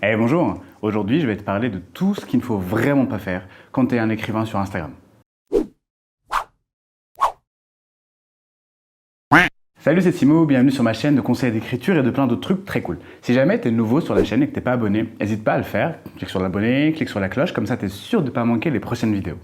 Eh bonjour, aujourd'hui je vais te parler de tout ce qu'il ne faut vraiment pas faire quand tu es un écrivain sur Instagram. Salut, c'est Simo, bienvenue sur ma chaîne de conseils d'écriture et de plein d'autres trucs très cool. Si jamais tu es nouveau sur la chaîne et que tu n'es pas abonné, n'hésite pas à le faire. Clique sur l'abonné, clique sur la cloche, comme ça tu es sûr de ne pas manquer les prochaines vidéos.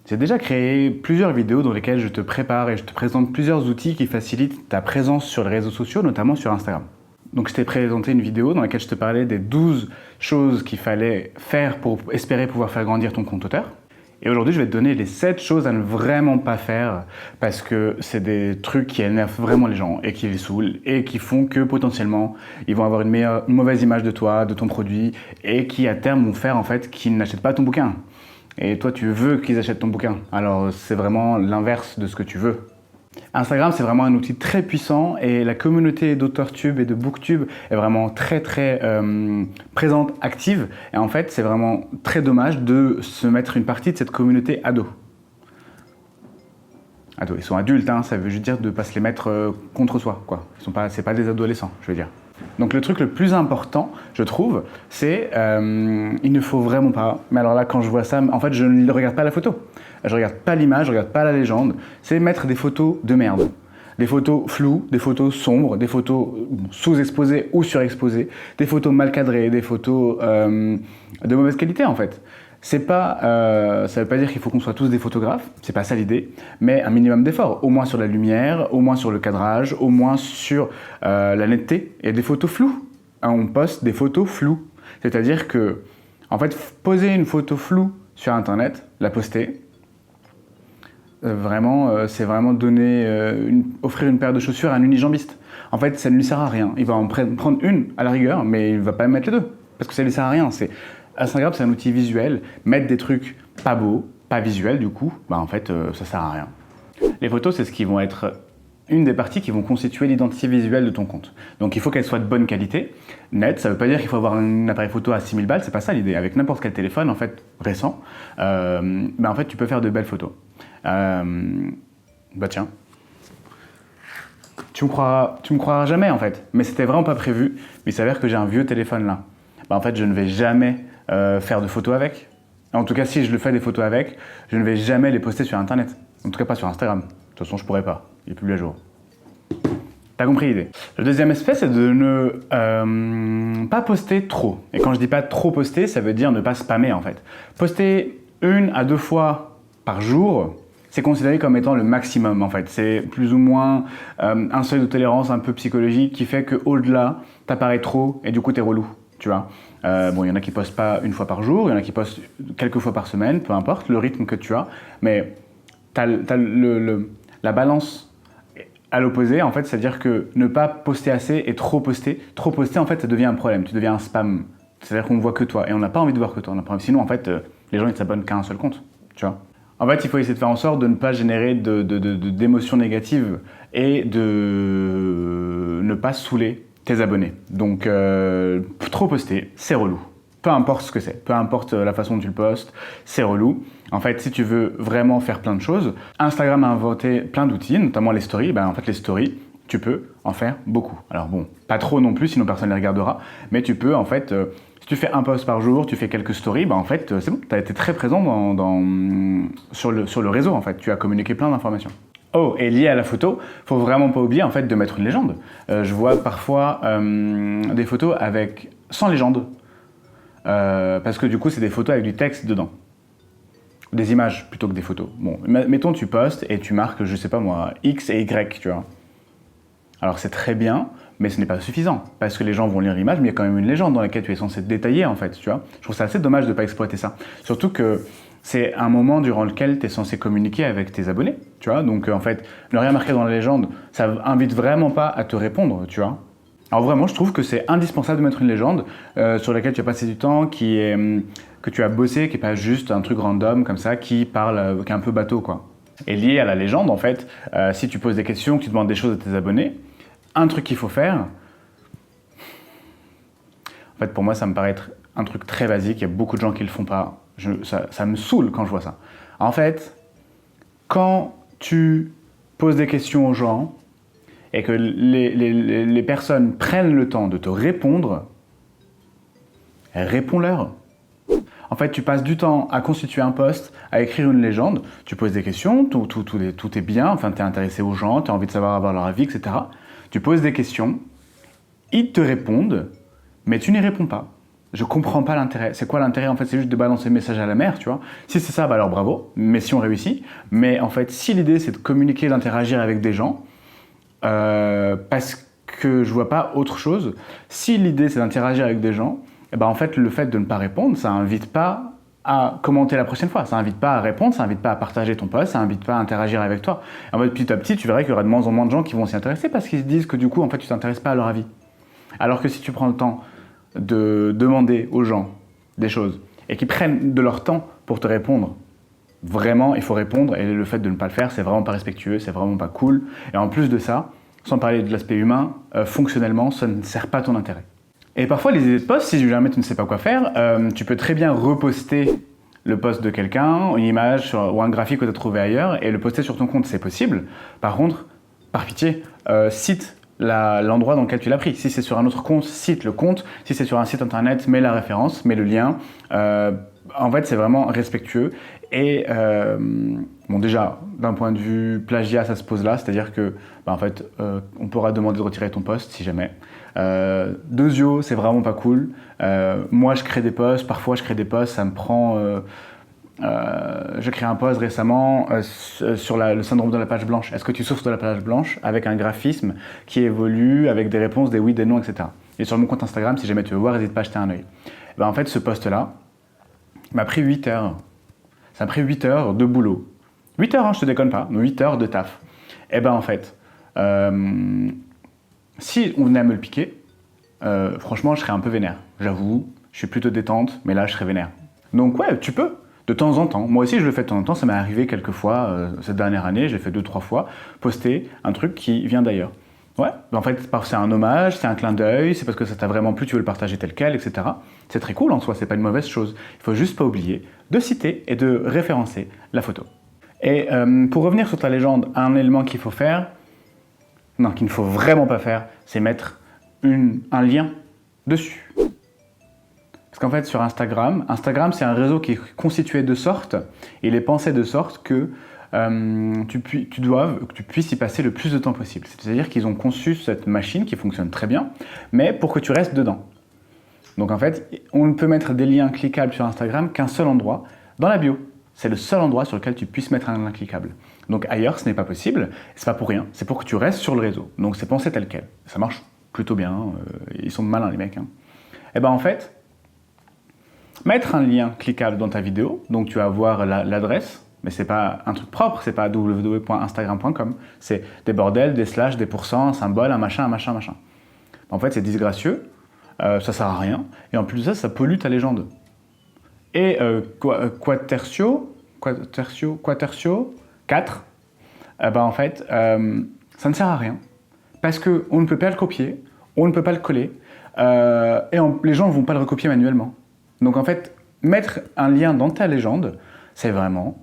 J'ai déjà créé plusieurs vidéos dans lesquelles je te prépare et je te présente plusieurs outils qui facilitent ta présence sur les réseaux sociaux, notamment sur Instagram. Donc je t'ai présenté une vidéo dans laquelle je te parlais des 12 choses qu'il fallait faire pour espérer pouvoir faire grandir ton compte auteur. Et aujourd'hui, je vais te donner les 7 choses à ne vraiment pas faire parce que c'est des trucs qui énervent vraiment les gens et qui les saoulent et qui font que potentiellement, ils vont avoir une mauvaise image de toi, de ton produit et qui à terme vont faire en fait qu'ils n'achètent pas ton bouquin. Et toi, tu veux qu'ils achètent ton bouquin. Alors c'est vraiment l'inverse de ce que tu veux. Instagram, c'est vraiment un outil très puissant et la communauté d'AuteurTube et de BookTube est vraiment très présente, active. Et en fait, c'est vraiment très dommage de se mettre une partie de cette communauté ado. Ados, ils sont adultes, hein, ça veut juste dire de ne pas se les mettre contre soi, quoi. C'est pas des adolescents, je veux dire. Donc le truc le plus important, je trouve, c'est il ne faut vraiment pas, mais alors là quand je vois ça, en fait je ne regarde pas la photo, je regarde pas l'image, je regarde pas la légende, c'est mettre des photos de merde. Des photos floues, des photos sombres, des photos sous-exposées ou surexposées, des photos mal cadrées, des photos de mauvaise qualité en fait. C'est pas, ça veut pas dire qu'il faut qu'on soit tous des photographes, c'est pas ça l'idée, mais un minimum d'effort, au moins sur la lumière, au moins sur le cadrage, au moins sur la netteté et des photos floues. Hein, on poste des photos floues, c'est-à-dire que, en fait, poser une photo floue sur Internet, la poster, c'est vraiment offrir une paire de chaussures à un unijambiste. En fait, ça ne lui sert à rien. Il va en prendre une à la rigueur, mais il ne va pas mettre les deux, parce que ça ne lui sert à rien. Instagram, c'est un outil visuel. Mettre des trucs pas beaux, pas visuels, du coup, en fait, ça sert à rien. Les photos, c'est ce qui vont être une des parties qui vont constituer l'identité visuelle de ton compte. Donc il faut qu'elle soit de bonne qualité, nette. Ça ne veut pas dire qu'il faut avoir un appareil photo à 6000 balles, c'est pas ça l'idée. Avec n'importe quel téléphone, en fait, récent, en fait, tu peux faire de belles photos. Tiens. Tu me croiras jamais, en fait. Mais c'était vraiment pas prévu. Mais il s'avère que j'ai un vieux téléphone là. En fait, je ne vais jamais faire de photos avec. En tout cas, si je le fais des photos avec, je ne vais jamais les poster sur Internet. En tout cas, pas sur Instagram. De toute façon, je pourrais pas. Il est plus à jour. T'as compris l'idée. Le deuxième aspect, c'est de ne pas poster trop. Et quand je dis pas trop poster, ça veut dire ne pas spammer, en fait. Poster 1 à 2 fois par jour, c'est considéré comme étant le maximum, en fait. C'est plus ou moins un seuil de tolérance un peu psychologique qui fait qu'au-delà, t'apparais trop et du coup, t'es relou. Tu vois, il y en a qui postent pas 1 fois par jour, il y en a qui postent quelques fois par semaine, peu importe le rythme que tu as, mais tu as la balance à l'opposé, en fait, c'est-à-dire que ne pas poster assez et trop poster, en fait, ça devient un problème, tu deviens un spam. C'est-à-dire qu'on ne voit que toi et on n'a pas envie de voir que toi. Sinon, en fait, les gens ils ne s'abonnent qu'à un seul compte, tu vois. En fait, il faut essayer de faire en sorte de ne pas générer d'émotions négatives et de ne pas saouler tes abonnés. Donc, trop poster, c'est relou. Peu importe ce que c'est, peu importe la façon dont tu le postes, c'est relou. En fait, si tu veux vraiment faire plein de choses, Instagram a inventé plein d'outils, notamment les stories. En fait, les stories, tu peux en faire beaucoup. Alors bon, pas trop non plus, sinon personne ne les regardera. Mais tu peux, en fait, si tu fais un post par jour, tu fais quelques stories, en fait, c'est bon, tu as été très présent sur le réseau, en fait. Tu as communiqué plein d'informations. Oh, et lié à la photo, faut vraiment pas oublier en fait de mettre une légende. Je vois parfois des photos sans légende, parce que du coup c'est des photos avec du texte dedans, des images plutôt que des photos. Bon, mettons tu postes et tu marques, je sais pas moi, X et Y, tu vois. Alors c'est très bien, mais ce n'est pas suffisant, parce que les gens vont lire l'image, mais il y a quand même une légende dans laquelle tu es censé te détailler en fait, tu vois. Je trouve ça assez dommage de ne pas exploiter ça, surtout que c'est un moment durant lequel tu es censé communiquer avec tes abonnés, tu vois. Donc en fait, ne rien marquer dans la légende, ça invite vraiment pas à te répondre, tu vois. Alors vraiment, je trouve que c'est indispensable de mettre une légende sur laquelle tu as passé du temps, que tu as bossé, qui n'est pas juste un truc random comme ça, qui parle, qui est un peu bateau, quoi. Et lié à la légende, en fait, si tu poses des questions, que tu demandes des choses à tes abonnés, un truc qu'il faut faire, en fait, pour moi, ça me paraît être un truc très basique, il y a beaucoup de gens qui le font pas. Ça me saoule quand je vois ça. En fait, quand tu poses des questions aux gens et que les personnes prennent le temps de te répondre, réponds-leur. En fait, tu passes du temps à constituer un post, à écrire une légende, tu poses des questions, tout est bien, enfin, tu es intéressé aux gens, tu as envie de savoir avoir leur avis, etc. Tu poses des questions, ils te répondent, mais tu n'y réponds pas. Je comprends pas l'intérêt. C'est quoi l'intérêt? En fait, c'est juste de balancer le message à la mer, tu vois. Si c'est ça, bah alors bravo, mais si on réussit. Mais en fait, si l'idée c'est de communiquer, d'interagir avec des gens, parce que je vois pas autre chose, si l'idée c'est d'interagir avec des gens, et ben en fait, le fait de ne pas répondre, ça invite pas à commenter la prochaine fois, ça invite pas à répondre, ça invite pas à partager ton post, ça invite pas à interagir avec toi. Et en fait, petit à petit, tu verras qu'il y aura de moins en moins de gens qui vont s'y intéresser parce qu'ils se disent que du coup, en fait, tu t'intéresses pas à leur avis. Alors que si tu prends le temps de demander aux gens des choses et qu'ils prennent de leur temps pour te répondre, vraiment, il faut répondre et le fait de ne pas le faire, c'est vraiment pas respectueux, c'est vraiment pas cool. Et en plus de ça, sans parler de l'aspect humain, fonctionnellement, ça ne sert pas ton intérêt. Et parfois, les idées de post, si jamais tu ne sais pas quoi faire, tu peux très bien reposter le post de quelqu'un, une image ou un graphique que tu as trouvé ailleurs et le poster sur ton compte, c'est possible. Par contre, par pitié, cite l'endroit dans lequel tu l'as pris. Si c'est sur un autre compte, cite le compte. Si c'est sur un site internet, mets la référence, mets le lien. En fait, c'est vraiment respectueux. Et bon, déjà, d'un point de vue plagiat, ça se pose là, c'est-à-dire que, en fait, on pourra demander de retirer ton post si jamais. Deuxio, c'est vraiment pas cool. Moi, je crée des posts. Parfois, je crée des posts. Ça me prend. J'ai créé un post récemment sur le syndrome de la page blanche. Est-ce que tu souffres de la page blanche? Avec un graphisme qui évolue, avec des réponses, des oui, des non, etc. Et sur mon compte Instagram, si jamais tu veux voir, n'hésite pas à jeter un œil. Ben, en fait, ce post-là m'a pris 8 heures. Ça m'a pris 8 heures de boulot. 8 heures, hein, je te déconne pas, 8 heures de taf. Et ben en fait, si on venait à me le piquer, franchement, je serais un peu vénère. J'avoue, je suis plutôt détente, mais là, je serais vénère. Donc ouais, tu peux. De temps en temps. Moi aussi, je le fais de temps en temps. Ça m'est arrivé quelques fois cette dernière année. J'ai fait 2-3 fois poster un truc qui vient d'ailleurs. Ouais, en fait, c'est un hommage, c'est un clin d'œil, c'est parce que ça t'a vraiment plu, tu veux le partager tel quel, etc. C'est très cool en soi, c'est pas une mauvaise chose. Il faut juste pas oublier de citer et de référencer la photo. Et pour revenir sur ta légende, un élément qu'il faut faire, non, qu'il ne faut vraiment pas faire, c'est mettre un lien dessus. Parce qu'en fait, sur Instagram, c'est un réseau qui est constitué de sorte, et il est pensé de sorte que tu puisses y passer le plus de temps possible. C'est-à-dire qu'ils ont conçu cette machine qui fonctionne très bien, mais pour que tu restes dedans. Donc en fait, on ne peut mettre des liens cliquables sur Instagram qu'un seul endroit, dans la bio. C'est le seul endroit sur lequel tu puisses mettre un lien cliquable. Donc ailleurs, ce n'est pas possible, c'est pas pour rien, c'est pour que tu restes sur le réseau. Donc c'est pensé tel quel. Ça marche plutôt bien, ils sont malins les mecs. Hein. Et ben en fait, mettre un lien cliquable dans ta vidéo, donc tu vas voir l'adresse, mais c'est pas un truc propre, c'est pas www.instagram.com, c'est des bordels, des slash, des pourcents, un symbole, un machin, un machin, machin. En fait, c'est disgracieux, ça sert à rien, et en plus de ça, ça pollue ta légende. Et quatertio, 4, en fait, ça ne sert à rien, parce qu'on ne peut pas le copier, on ne peut pas le coller, et les gens ne vont pas le recopier manuellement. Donc en fait, mettre un lien dans ta légende, c'est vraiment...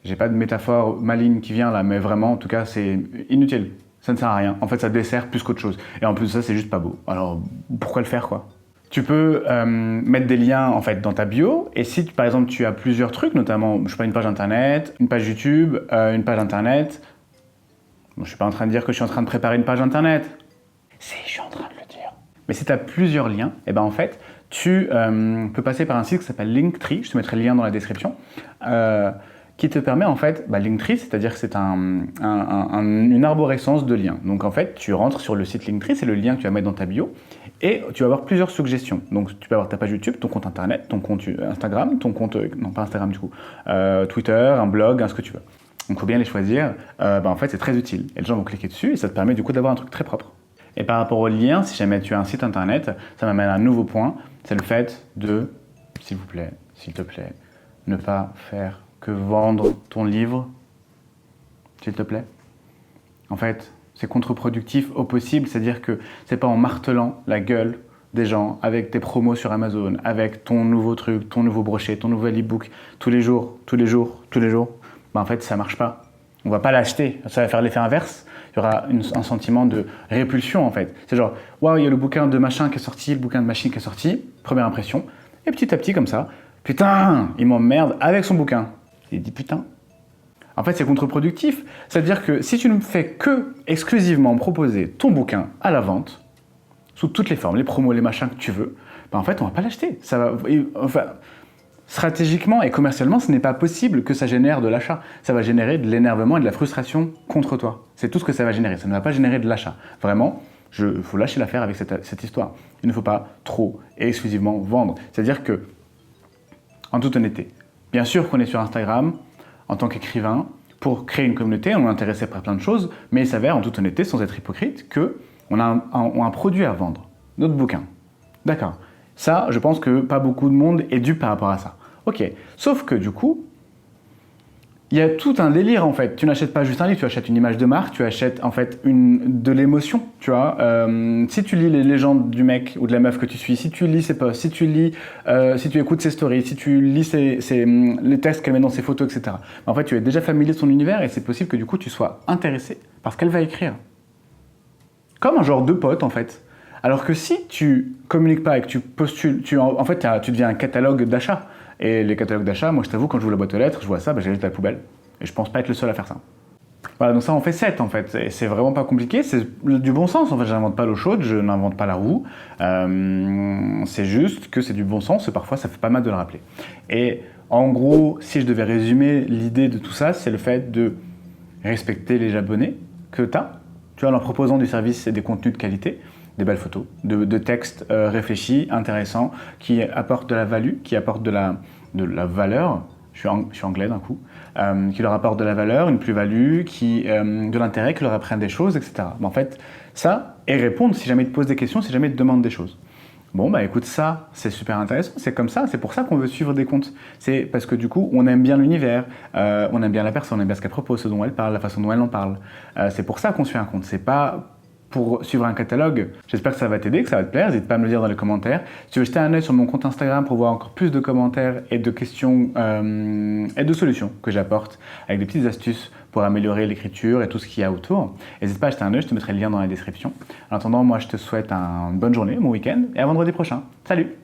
J'ai pas de métaphore maligne qui vient là, mais vraiment, en tout cas, c'est inutile. Ça ne sert à rien. En fait, ça dessert plus qu'autre chose. Et en plus de ça, c'est juste pas beau. Alors, pourquoi le faire, quoi? Tu peux mettre des liens, en fait, dans ta bio. Et si, par exemple, tu as plusieurs trucs, notamment, je sais pas, une page internet, une page YouTube, une page internet... Bon, je suis pas en train de dire que je suis en train de préparer une page internet. Si, je suis en train de le dire. Mais si tu as plusieurs liens, et ben en fait, tu peux passer par un site qui s'appelle Linktree, je te mettrai le lien dans la description, qui te permet en fait, Linktree, c'est-à-dire que c'est une arborescence de liens. Donc en fait, tu rentres sur le site Linktree, c'est le lien que tu vas mettre dans ta bio, et tu vas avoir plusieurs suggestions. Donc tu peux avoir ta page YouTube, ton compte internet, ton compte Instagram, ton compte, non pas Instagram du coup, Twitter, un blog, ce que tu veux. Donc il faut bien les choisir, en fait c'est très utile. Et les gens vont cliquer dessus, et ça te permet du coup d'avoir un truc très propre. Et par rapport au lien, si jamais tu as un site internet, ça m'amène à un nouveau point, c'est le fait de, s'il te plaît, ne pas faire que vendre ton livre, s'il te plaît. En fait, c'est contre-productif au possible, c'est-à-dire que c'est pas en martelant la gueule des gens avec tes promos sur Amazon, avec ton nouveau truc, ton nouveau brochet, ton nouvel e-book, tous les jours, en fait, ça marche pas. On va pas l'acheter, ça va faire l'effet inverse. Il y aura un sentiment de répulsion en fait. C'est genre, waouh, il y a le bouquin de machin qui est sorti, le bouquin de machine qui est sorti, première impression. Et petit à petit, comme ça, putain, il m'emmerde avec son bouquin. Il dit putain. En fait, c'est contre-productif. C'est-à-dire que si tu ne fais que exclusivement proposer ton bouquin à la vente, sous toutes les formes, les promos, les machins que tu veux, ben en fait, on va pas l'acheter. Enfin, stratégiquement et commercialement, ce n'est pas possible que ça génère de l'achat. Ça va générer de l'énervement et de la frustration contre toi. C'est tout ce que ça va générer. Ça ne va pas générer de l'achat. Vraiment, il faut lâcher l'affaire avec cette histoire. Il ne faut pas trop et exclusivement vendre. C'est-à-dire que, en toute honnêteté, bien sûr qu'on est sur Instagram, en tant qu'écrivain, pour créer une communauté, on est intéressé par plein de choses, mais il s'avère, en toute honnêteté, sans être hypocrite, qu'on a un produit à vendre, notre bouquin. D'accord. Ça, je pense que pas beaucoup de monde est dupe par rapport à ça. Ok. Sauf que du coup, il y a tout un délire en fait. Tu n'achètes pas juste un livre, tu achètes une image de marque, tu achètes en fait de l'émotion, tu vois. Si tu lis les légendes du mec ou de la meuf que tu suis, si tu lis ses posts, si tu écoutes ses stories, si tu lis les textes qu'elle met dans ses photos, etc. En fait, tu es déjà familier de son univers et c'est possible que du coup tu sois intéressé par ce qu'elle va écrire. Comme un genre de pote en fait. Alors que si tu communiques pas et que tu postules, tu deviens un catalogue d'achat. Et les catalogues d'achat, moi je t'avoue, quand je ouvre la boîte aux lettres, je vois ça, je les jette à la poubelle. Et je pense pas être le seul à faire ça. Voilà, donc ça on fait 7 en fait. Et c'est vraiment pas compliqué, c'est du bon sens. En fait, je n'invente pas l'eau chaude, je n'invente pas la roue. C'est juste que c'est du bon sens et parfois ça fait pas mal de le rappeler. Et en gros, si je devais résumer l'idée de tout ça, c'est le fait de respecter les abonnés que tu as, tu vois, en leur proposant du service et des contenus de qualité, des belles photos, de textes réfléchis, intéressants, qui apportent de la value, qui apportent de la valeur, je suis anglais d'un coup, qui leur apportent de la valeur, une plus-value, de l'intérêt, qui leur apprennent des choses, etc. Mais en fait, ça, et répondre si jamais ils te posent des questions, si jamais ils te demandent des choses. Bon, bah écoute, ça, c'est super intéressant, c'est comme ça, c'est pour ça qu'on veut suivre des comptes. C'est parce que du coup, on aime bien l'univers, on aime bien la personne, on aime bien ce qu'elle propose, ce dont elle parle, la façon dont elle en parle. C'est pour ça qu'on suit un compte, c'est pas pour suivre un catalogue. J'espère que ça va t'aider, que ça va te plaire. N'hésite pas à me le dire dans les commentaires. Si tu veux jeter un œil sur mon compte Instagram pour voir encore plus de commentaires et de questions et de solutions que j'apporte avec des petites astuces pour améliorer l'écriture et tout ce qu'il y a autour. N'hésite pas à jeter un œil, je te mettrai le lien dans la description. En attendant, moi je te souhaite une bonne journée, bon week-end et à vendredi prochain. Salut!